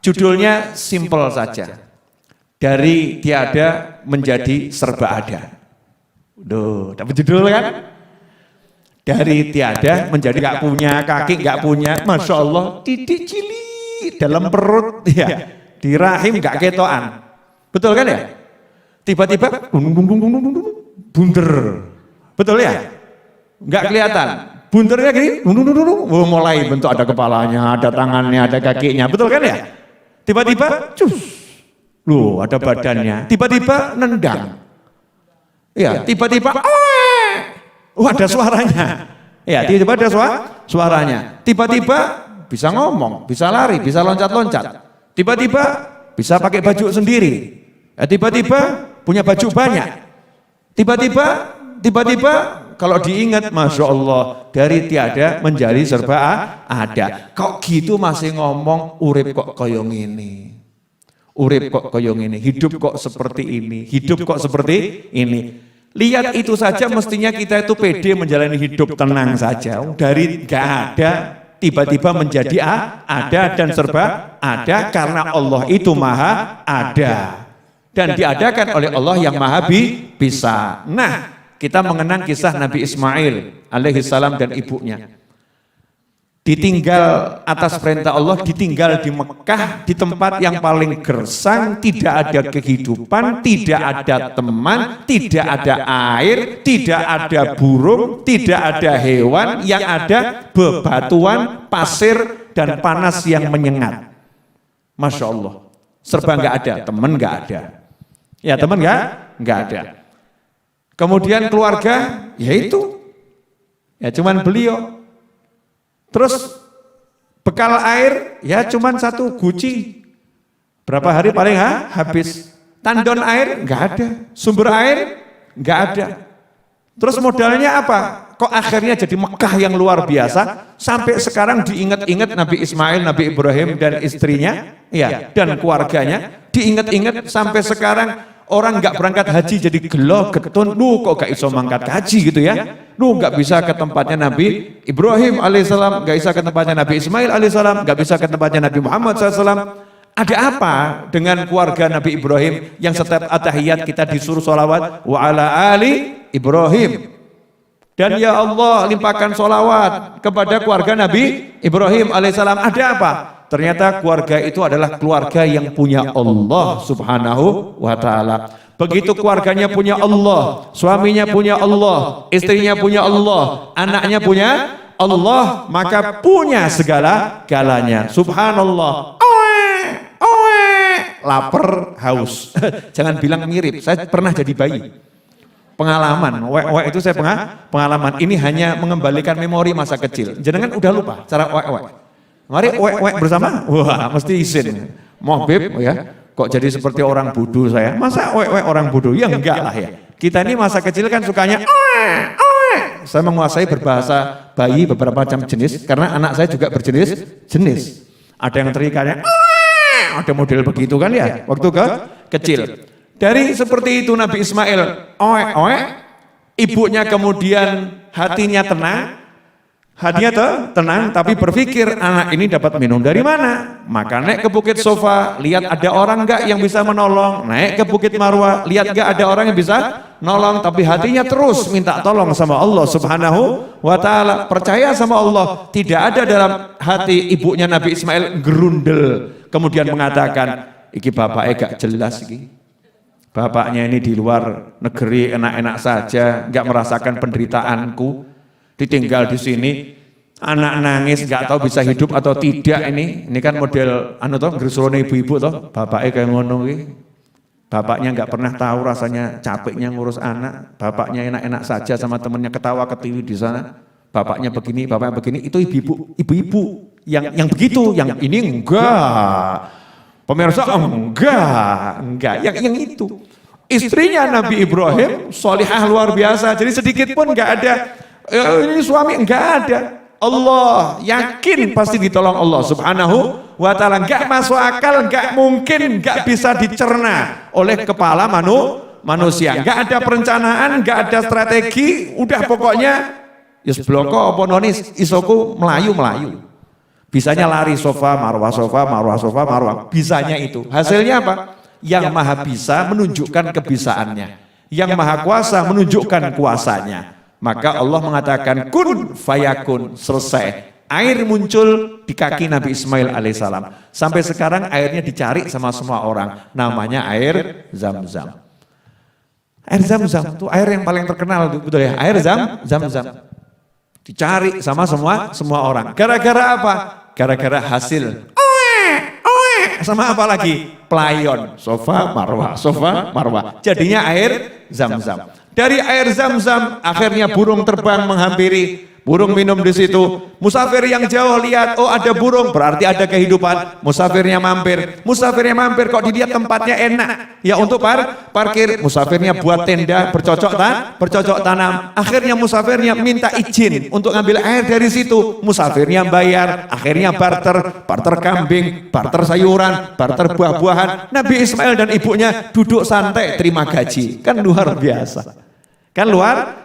Judulnya simpel saja. Dari tiada menjadi serba ada. Duh, dapat judul kan? Dari tiada menjadi gak punya kaki, gak punya, Masya Allah, titik cilik dalam perut, ya, di rahim gak ketoan. Betul kan ya? Tiba-tiba bunder. Betul ya? Gak kelihatan. Bundernya gini, mulai bentuk ada kepalanya, ada tangannya, ada kakinya. Betul kan ya? Tiba-tiba, loh ada badannya. Tiba-tiba nendang. Ya, tiba-tiba, ada suaranya. Ya, tiba-tiba ada suaranya. Tiba-tiba bisa ngomong, bisa lari, bisa loncat-loncat. Tiba-tiba bisa pakai baju sendiri. Ya, tiba-tiba punya baju banyak. Tiba-tiba kalau diingat, Masya Allah, dari tiada menjadi serba ada. Kok gitu masih ngomong urip kok koyong ini. Urip kok koyong ini, hidup kok seperti ini, hidup kok seperti ini. Lihat itu saja mestinya kita itu pede menjalani hidup tenang saja. Dari gak ada tiba-tiba menjadi ada dan serba ada karena Allah itu maha ada. Dan diadakan oleh Allah yang maha bisa. Nah, kita mengenang kisah Nabi Ismail alaihissalam dan ibunya. Ditinggal atas perintah Allah, ditinggal di Mekah, di tempat yang paling gersang, tidak ada kehidupan, tidak ada teman, tidak ada air, tidak ada burung, tidak ada hewan, yang ada bebatuan, pasir, dan panas yang menyengat. Masya Allah, serba nggak ada, teman nggak ada. Ya teman nggak ada. Kemudian keluarga, yaitu, ya cuman beliau. Terus bekal air ya cuman satu guci. Berapa hari paling habis. Tandon air nggak ada, sumber air nggak ada. Terus modalnya apa? Kok akhirnya jadi Mekah yang luar biasa sampai sekarang diingat-ingat Nabi Ismail, Nabi Ibrahim dan istrinya, ya dan keluarganya diingat-ingat sampai sekarang. Orang nggak berangkat haji jadi gelo getun, kok gak iso mangkat haji gitu ya, nggak bisa ke tempatnya Nabi Ibrahim alaihissalam, nggak bisa ke tempatnya Nabi Ismail alaihissalam, nggak bisa ke tempatnya Nabi Muhammad SAW. Ada apa dengan keluarga Nabi Ibrahim yang setiap atahiyat kita disuruh sholawat wa ala ali Ibrahim, dan ya Allah limpahkan sholawat kepada keluarga Nabi Ibrahim alaihissalam. Ada apa? Ternyata keluarga itu adalah keluarga yang punya Allah subhanahu wa ta'ala. Begitu keluarganya punya Allah, suaminya punya Allah, istrinya punya Allah, anaknya punya Allah, maka punya segala-galanya. Subhanallah. Lapar, haus. Jangan bilang mirip, saya pernah jadi bayi. Pengalaman, itu saya pengalaman. Ini hanya mengembalikan memori masa kecil. Jangan udah lupa cara Mari wek bersama, wah mesti izin. Mohbib ya, kok jadi seperti orang bodoh saya. Masa wek orang bodoh? Ya enggak lah ya. Kita ini masa kecil kan sukanya saya menguasai berbahasa bayi beberapa macam jenis karena anak saya juga berjenis. Ada yang terikannya ada model begitu kan ya waktu kecil. Dari seperti itu Nabi Ismail ibunya kemudian hatinya tenang, tapi berpikir anak ini dapat minum dari mana? Maka naik ke Bukit Sofa, lihat ada orang enggak yang bisa menolong. Naik ke Bukit Marwah, lihat enggak ada orang yang bisa nolong. Tapi hatinya terus minta tolong sama Allah subhanahu wa ta'ala. Percaya sama Allah. Tidak ada dalam hati ibunya Nabi Ismail gerundel. Kemudian mengatakan, iki bapaknya gak jelas iki. Bapaknya ini di luar negeri enak-enak saja, enggak merasakan penderitaanku. Ditinggal di sini, anak nangis nggak tahu bisa hidup atau tidak. Ini kan model gerusone ibu-ibu toh, bapaknya kayak ngono iki. Bapaknya nggak pernah tahu rasanya capeknya ngurus anak, bapaknya enak-enak saja sama temennya ketawa ketiwi di sana. Bapaknya begini, itu ibu-ibu yang begitu, yang ini enggak. Pemirsa enggak, yang itu. Istrinya Nabi Ibrahim solihah luar biasa, jadi sedikit pun nggak ada. Ini suami enggak ada. Allah yakin pasti ditolong Allah subhanahu wa ta'ala. Enggak masuk akal, enggak mungkin, enggak bisa dicerna oleh kepala manusia. Enggak ada perencanaan, enggak ada strategi. Udah pokoknya yes bloko apa nonis isoku melayu. Bisanya lari sofa, marwah, sofa, marwah, sofa, marwah. Bisanya itu. Hasilnya apa? Yang maha bisa menunjukkan kebisaannya. Yang maha kuasa menunjukkan kuasanya. Maka Allah mengatakan kun fayakun, selesai. Air muncul di kaki Nabi Ismail alaihissalam. Sampai sekarang airnya dicari sama semua orang. Namanya air Zam-Zam. Air Zam-Zam itu air yang paling terkenal, betul ya? Air Zam-Zam. Dicari sama semua orang. Gara-gara apa? Gara-gara hasil. Sama apa lagi? Pelayon. Sofa, marwah. Jadinya air Zam-Zam. Dari air Zam-Zam akhirnya burung terbang menghampiri. Burung minum di situ. Musafir yang jauh lihat, oh ada burung, berarti ada kehidupan. Musafirnya mampir kok dilihat tempatnya enak. Ya untuk parkir, musafirnya buat tenda bercocok tanam. Akhirnya musafirnya minta izin untuk ngambil air dari situ. Musafirnya bayar, akhirnya barter kambing, barter sayuran, barter buah-buahan. Nabi Ismail dan ibunya duduk santai terima gaji. Kan luar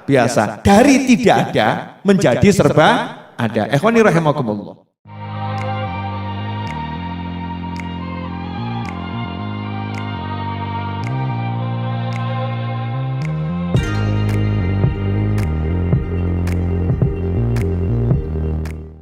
biasa. Dari tidak ada menjadi serba ada. Ikhwani rahimakumullah.